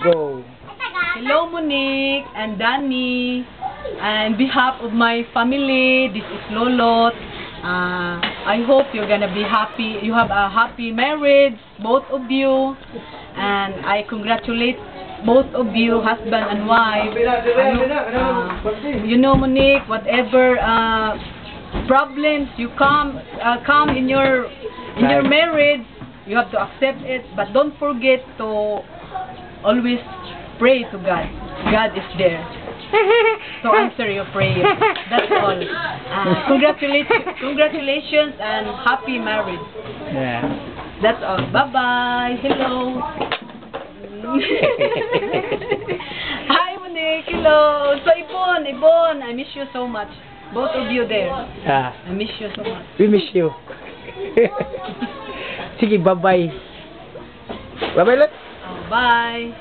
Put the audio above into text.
Go. Hello, Monique and Danny. On behalf of my family, this is Lolot. I hope you're gonna be happy. You have a happy marriage, both of you. And I congratulate both of you, husband and wife. You know, Monique, whatever problems you come in your marriage, you have to accept it. But don't forget to always pray to God. God is there to answer your prayer. That's all. Congratulations and happy marriage. Yeah. That's all. Bye-bye. Hello. Hi, Monique. Hello. So, Ibon, I miss you so much. Both of you there. Yeah. I miss you so much. We miss you. Sige, bye-bye. Bye-bye, Lot. Oh, bye.